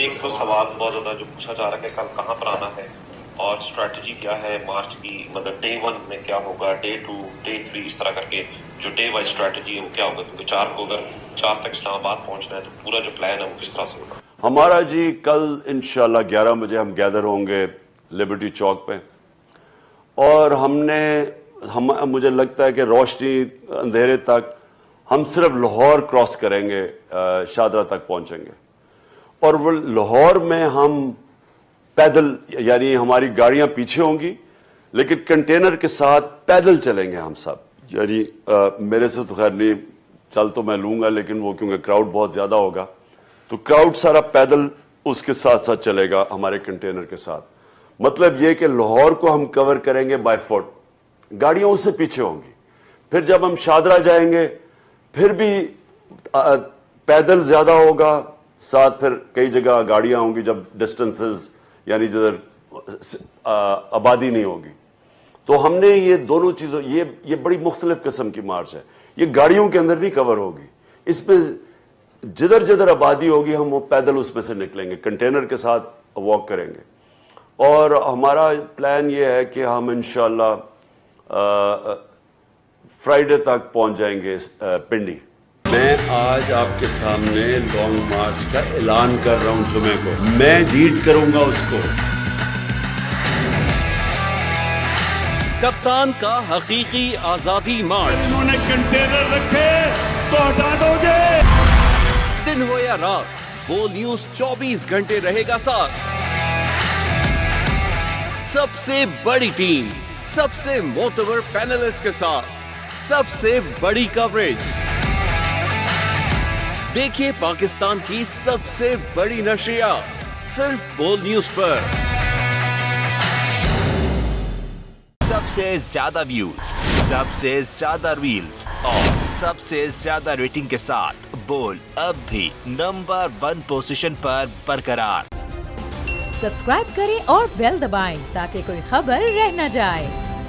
ایک تو سوال بہت زیادہ جو پوچھا جا رہا ہے کہ کل کہاں پر آنا ہے اور اسٹریٹجی کیا ہے مارچ کی، مطلب ڈے 1 میں کیا ہوگا، ڈے 2 ڈے 3 اس طرح کر کے جو ڈے وائز اسٹریٹجی ہے وہ کیا ہوگا، کیونکہ 4 کو اگر 4 تک اسلام آباد پہنچنا ہے تو پورا جو پلان ہے وہ کس طرح سے ہوگا؟ ہمارا جی کل انشاءاللہ 11 بجے ہم گیدر ہوں گے لبرٹی چوک پہ، اور مجھے لگتا ہے کہ روشنی اندھیرے تک ہم صرف لاہور کراس کریں گے، شادرہ تک پہنچیں گے، اور وہ لاہور میں ہم پیدل، یعنی ہماری گاڑیاں پیچھے ہوں گی لیکن کنٹینر کے ساتھ پیدل چلیں گے ہم سب، یعنی میرے سے تو خیر نہیں چل تو میں لوں گا لیکن وہ کیونکہ کراؤڈ بہت زیادہ ہوگا تو کراؤڈ سارا پیدل اس کے ساتھ ساتھ چلے گا ہمارے کنٹینر کے ساتھ۔ مطلب یہ کہ لاہور کو ہم کور کریں گے بائی فٹ، گاڑیاں اس سے پیچھے ہوں گی، پھر جب ہم شادرہ جائیں گے پھر بھی پیدل زیادہ ہوگا، ساتھ پھر کئی جگہ گاڑیاں ہوں گی جب ڈسٹنسز یعنی جدھر آبادی نہیں ہوگی۔ تو ہم نے یہ دونوں چیزوں، یہ بڑی مختلف قسم کی مارچ ہے، یہ گاڑیوں کے اندر نہیں کور ہوگی، اس میں جدھر جدھر آبادی ہوگی ہم وہ پیدل اس میں سے نکلیں گے، کنٹینر کے ساتھ واک کریں گے، اور ہمارا پلان یہ ہے کہ ہم انشاءاللہ فرائیڈے تک پہنچ جائیں گے پنڈی۔ میں آج آپ کے سامنے لانگ مارچ کا اعلان کر رہا ہوں، جمعے کو میں لیڈ کروں گا اس کو۔ کپتان کا حقیقی آزادی مارچ، انہوں نے کنٹینر رکھے تو ہٹا دو گے، دن ہو یا رات وہ نیوز 24 گھنٹے رہے گا ساتھ۔ سب سے بڑی ٹیم، سب سے معتبر پینلسٹ کے ساتھ، سب سے بڑی کوریج۔ دیکھیے پاکستان کی سب سے بڑی نشریات صرف بول نیوز پر۔ سب سے زیادہ ویوز، سب سے زیادہ ریلز اور سب سے زیادہ ریٹنگ کے ساتھ بول اب بھی نمبر 1 پوزیشن پر برقرار۔ سبسکرائب کریں اور بیل دبائیں تاکہ کوئی خبر رہ نہ جائے۔